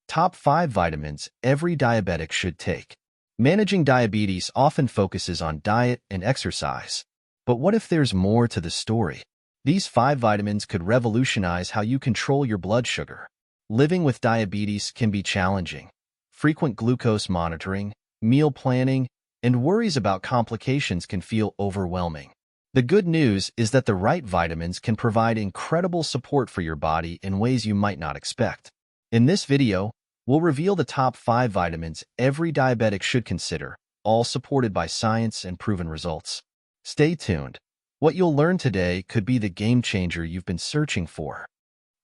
Top 5 vitamins every diabetic should take. Managing diabetes often focuses on diet and exercise. But what if there's more to the story? These 5 vitamins could revolutionize how you control your blood sugar. Living with diabetes can be challenging. Frequent glucose monitoring, meal planning, and worries about complications can feel overwhelming. The good news is that the right vitamins can provide incredible support for your body in ways you might not expect. In this video, we'll reveal the top 5 vitamins every diabetic should consider, all supported by science and proven results. Stay tuned. What you'll learn today could be the game changer you've been searching for.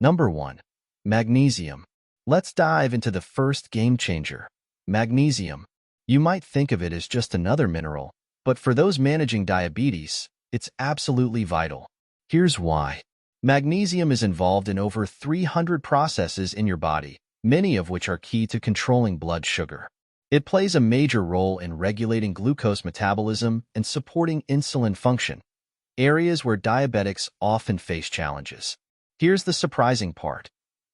Number 1. Magnesium. Let's dive into the first game changer, magnesium. You might think of it as just another mineral, but for those managing diabetes, it's absolutely vital. Here's why. Magnesium is involved in over 300 processes in your body, many of which are key to controlling blood sugar. It plays a major role in regulating glucose metabolism and supporting insulin function, areas where diabetics often face challenges. Here's the surprising part.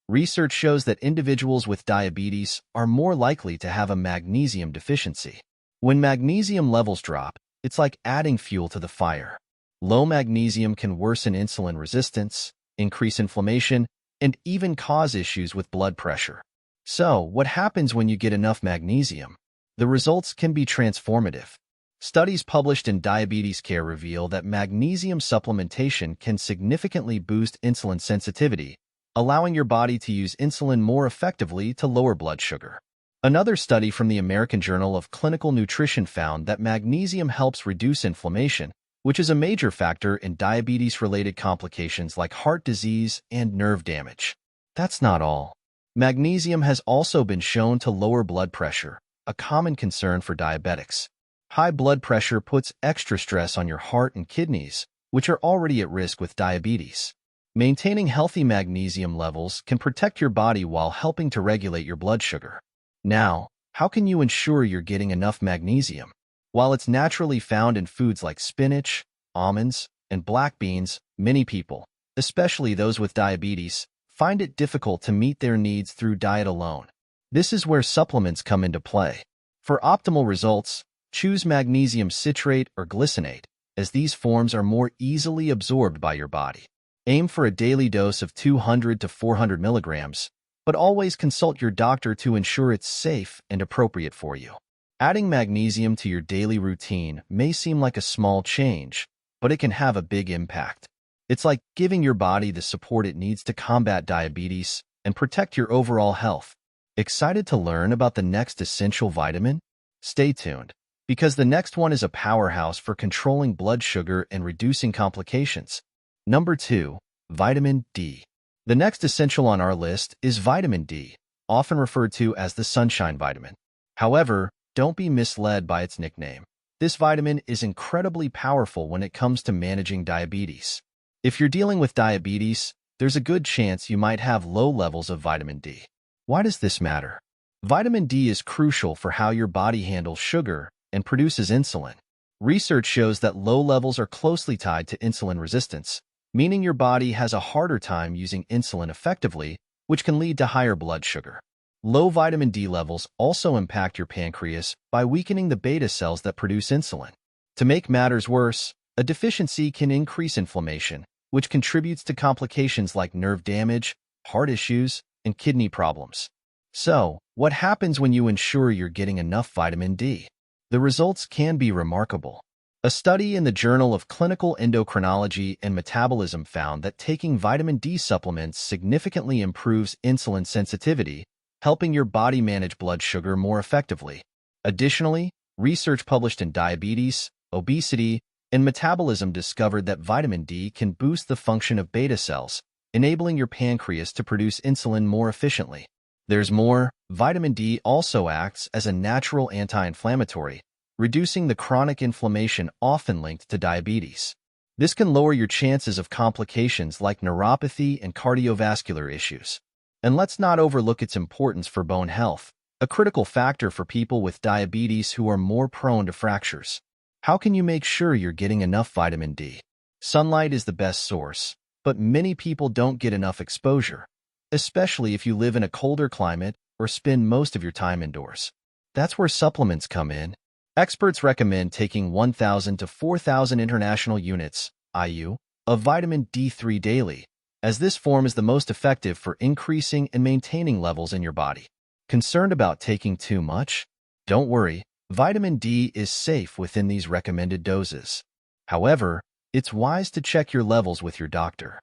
Research shows that individuals with diabetes are more likely to have a magnesium deficiency. When magnesium levels drop, it's like adding fuel to the fire. Low magnesium can worsen insulin resistance, increase inflammation, and even cause issues with blood pressure. So, what happens when you get enough magnesium? The results can be transformative. Studies published in Diabetes Care reveal that magnesium supplementation can significantly boost insulin sensitivity, allowing your body to use insulin more effectively to lower blood sugar. Another study from the American Journal of Clinical Nutrition found that magnesium helps reduce inflammation, which is a major factor in diabetes-related complications like heart disease and nerve damage. That's not all. Magnesium has also been shown to lower blood pressure, a common concern for diabetics. High blood pressure puts extra stress on your heart and kidneys, which are already at risk with diabetes. Maintaining healthy magnesium levels can protect your body while helping to regulate your blood sugar. Now, how can you ensure you're getting enough magnesium? While it's naturally found in foods like spinach, almonds, and black beans, many people, especially those with diabetes, find it difficult to meet their needs through diet alone. This is where supplements come into play. For optimal results, choose magnesium citrate or glycinate, as these forms are more easily absorbed by your body. Aim for a daily dose of 200 to 400 milligrams, but always consult your doctor to ensure it's safe and appropriate for you. Adding magnesium to your daily routine may seem like a small change, but it can have a big impact. It's like giving your body the support it needs to combat diabetes and protect your overall health. Excited to learn about the next essential vitamin? Stay tuned, because the next one is a powerhouse for controlling blood sugar and reducing complications. Number 2. Vitamin D. The next essential on our list is vitamin D, often referred to as the sunshine vitamin. However, don't be misled by its nickname. This vitamin is incredibly powerful when it comes to managing diabetes. If you're dealing with diabetes, there's a good chance you might have low levels of vitamin D. Why does this matter? Vitamin D is crucial for how your body handles sugar and produces insulin. Research shows that low levels are closely tied to insulin resistance, meaning your body has a harder time using insulin effectively, which can lead to higher blood sugar. Low vitamin D levels also impact your pancreas by weakening the beta cells that produce insulin. To make matters worse, a deficiency can increase inflammation, which contributes to complications like nerve damage, heart issues, and kidney problems. So, what happens when you ensure you're getting enough vitamin D? The results can be remarkable. A study in the Journal of Clinical Endocrinology and Metabolism found that taking vitamin D supplements significantly improves insulin sensitivity, helping your body manage blood sugar more effectively. Additionally, research published in Diabetes, Obesity, and Metabolism discovered that vitamin D can boost the function of beta cells, enabling your pancreas to produce insulin more efficiently. There's more. Vitamin D also acts as a natural anti-inflammatory, reducing the chronic inflammation often linked to diabetes. This can lower your chances of complications like neuropathy and cardiovascular issues. And let's not overlook its importance for bone health, a critical factor for people with diabetes who are more prone to fractures. How can you make sure you're getting enough vitamin D? Sunlight is the best source, but many people don't get enough exposure, especially if you live in a colder climate or spend most of your time indoors. That's where supplements come in. Experts recommend taking 1,000 to 4,000 international units (IU) of vitamin D3 daily, as this form is the most effective for increasing and maintaining levels in your body. Concerned about taking too much? Don't worry, vitamin D is safe within these recommended doses. However, it's wise to check your levels with your doctor.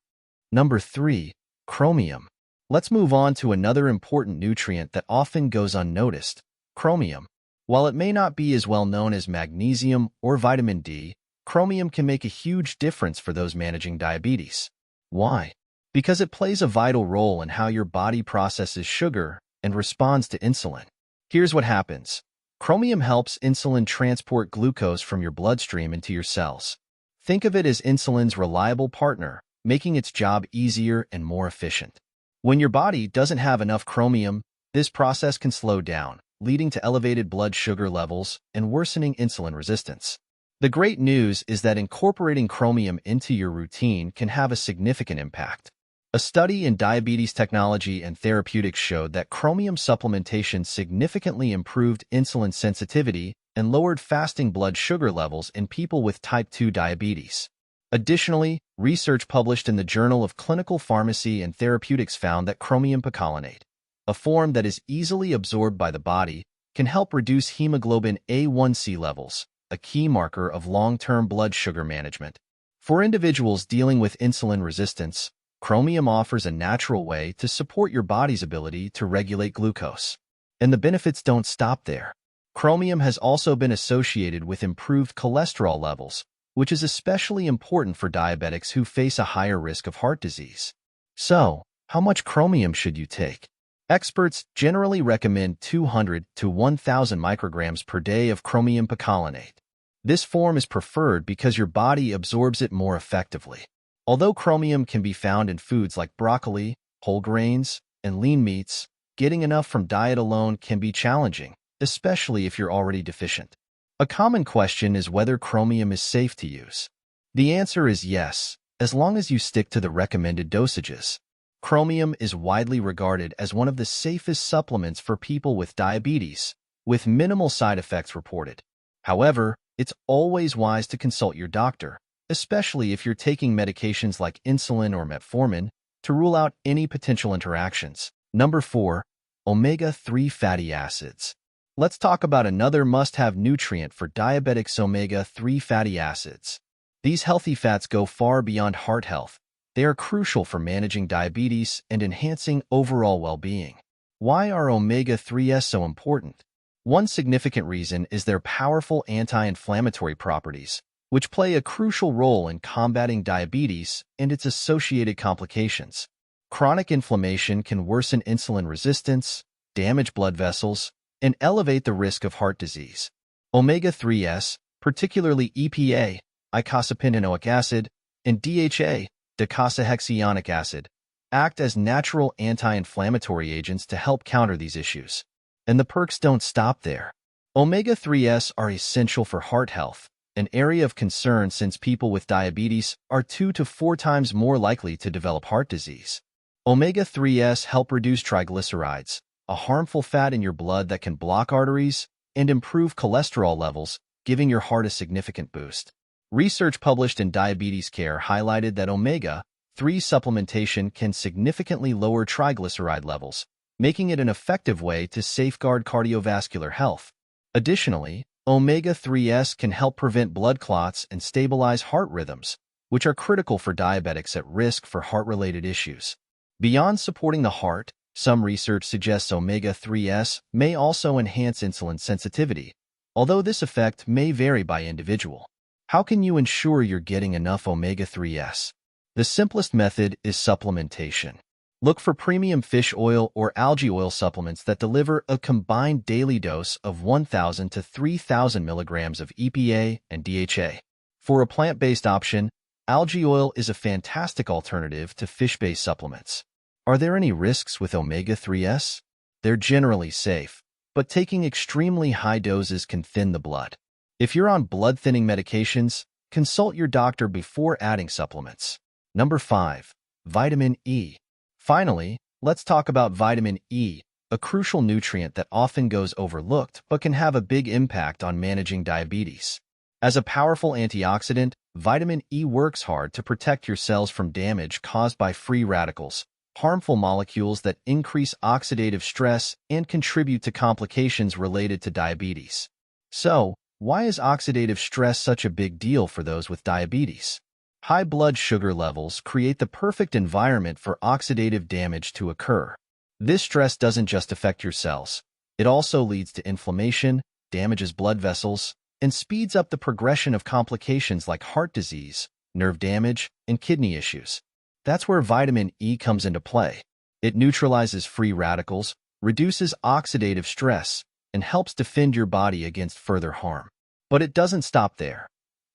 Number 3. Chromium. Let's move on to another important nutrient that often goes unnoticed: chromium. While it may not be as well known as magnesium or vitamin D, chromium can make a huge difference for those managing diabetes. Why? Because it plays a vital role in how your body processes sugar and responds to insulin. Here's what happens. Chromium helps insulin transport glucose from your bloodstream into your cells. Think of it as insulin's reliable partner, making its job easier and more efficient. When your body doesn't have enough chromium, this process can slow down, leading to elevated blood sugar levels and worsening insulin resistance. The great news is that incorporating chromium into your routine can have a significant impact. A study in diabetes technology and therapeutics showed that chromium supplementation significantly improved insulin sensitivity and lowered fasting blood sugar levels in people with type 2 diabetes. Additionally, research published in the Journal of Clinical Pharmacy and Therapeutics found that chromium picolinate, a form that is easily absorbed by the body, can help reduce hemoglobin A1C levels, a key marker of long-term blood sugar management. For individuals dealing with insulin resistance, chromium offers a natural way to support your body's ability to regulate glucose. And the benefits don't stop there. Chromium has also been associated with improved cholesterol levels, which is especially important for diabetics who face a higher risk of heart disease. So, how much chromium should you take? Experts generally recommend 200 to 1,000 micrograms per day of chromium picolinate. This form is preferred because your body absorbs it more effectively. Although chromium can be found in foods like broccoli, whole grains, and lean meats, getting enough from diet alone can be challenging, especially if you're already deficient. A common question is whether chromium is safe to use. The answer is yes, as long as you stick to the recommended dosages. Chromium is widely regarded as one of the safest supplements for people with diabetes, with minimal side effects reported. However, it's always wise to consult your doctor, especially if you're taking medications like insulin or metformin, to rule out any potential interactions. Number 4. Omega-3 fatty acids. Let's talk about another must-have nutrient for diabetics: omega-3 fatty acids. These healthy fats go far beyond heart health. They are crucial for managing diabetes and enhancing overall well-being. Why are omega-3s so important? One significant reason is their powerful anti-inflammatory properties, which play a crucial role in combating diabetes and its associated complications. Chronic inflammation can worsen insulin resistance, damage blood vessels, and elevate the risk of heart disease. Omega-3s, particularly EPA, eicosapentaenoic acid, and DHA, docosahexaenoic acid, act as natural anti-inflammatory agents to help counter these issues. And the perks don't stop there. Omega-3s are essential for heart health, an area of concern since people with diabetes are 2 to 4 times more likely to develop heart disease. Omega-3s help reduce triglycerides, a harmful fat in your blood that can block arteries, and improve cholesterol levels, giving your heart a significant boost. Research published in Diabetes Care highlighted that omega-3 supplementation can significantly lower triglyceride levels, making it an effective way to safeguard cardiovascular health. Additionally, omega-3s can help prevent blood clots and stabilize heart rhythms, which are critical for diabetics at risk for heart-related issues. Beyond supporting the heart, some research suggests omega-3s may also enhance insulin sensitivity, although this effect may vary by individual. How can you ensure you're getting enough omega-3s? The simplest method is supplementation. Look for premium fish oil or algae oil supplements that deliver a combined daily dose of 1,000 to 3,000 milligrams of EPA and DHA. For a plant-based option, algae oil is a fantastic alternative to fish-based supplements. Are there any risks with omega-3s? They're generally safe, but taking extremely high doses can thin the blood. If you're on blood-thinning medications, consult your doctor before adding supplements. Number 5. Vitamin E. Finally, let's talk about vitamin E, a crucial nutrient that often goes overlooked but can have a big impact on managing diabetes. As a powerful antioxidant, vitamin E works hard to protect your cells from damage caused by free radicals, harmful molecules that increase oxidative stress and contribute to complications related to diabetes. So, why is oxidative stress such a big deal for those with diabetes? High blood sugar levels create the perfect environment for oxidative damage to occur. This stress doesn't just affect your cells. It also leads to inflammation, damages blood vessels, and speeds up the progression of complications like heart disease, nerve damage, and kidney issues. That's where vitamin E comes into play. It neutralizes free radicals, reduces oxidative stress, and helps defend your body against further harm. But it doesn't stop there.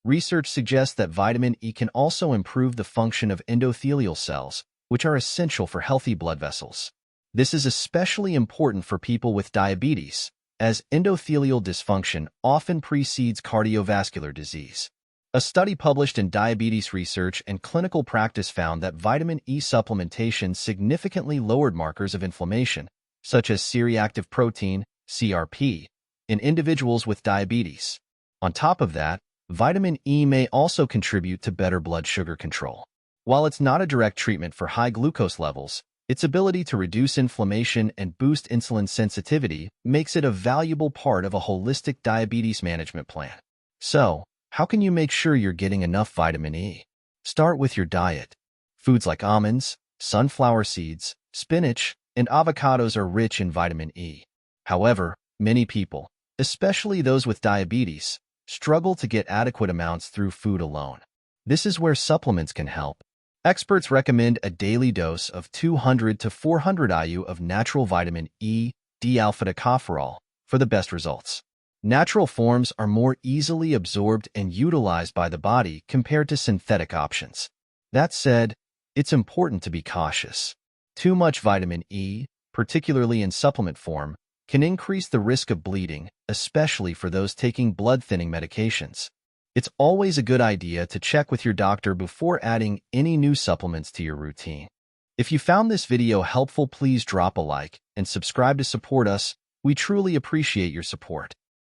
Research suggests that vitamin E can also improve the function of endothelial cells, which are essential for healthy blood vessels. This is especially important for people with diabetes, as endothelial dysfunction often precedes cardiovascular disease. A study published in Diabetes Research and Clinical Practice found that vitamin E supplementation significantly lowered markers of inflammation, such as C-reactive protein, CRP, in individuals with diabetes. On top of that, vitamin E may also contribute to better blood sugar control. While it's not a direct treatment for high glucose levels, its ability to reduce inflammation and boost insulin sensitivity makes it a valuable part of a holistic diabetes management plan. So, how can you make sure you're getting enough vitamin E? Start with your diet. Foods like almonds, sunflower seeds, spinach, and avocados are rich in vitamin E. However, many people, especially those with diabetes, struggle to get adequate amounts through food alone. This is where supplements can help. Experts recommend a daily dose of 200 to 400 IU of natural vitamin E, D-alpha-tocopherol, for the best results. Natural forms are more easily absorbed and utilized by the body compared to synthetic options. That said, it's important to be cautious. Too much vitamin E, particularly in supplement form, can increase the risk of bleeding, especially for those taking blood-thinning medications. It's always a good idea to check with your doctor before adding any new supplements to your routine. If you found this video helpful, please drop a like and subscribe to support us. We truly appreciate your support.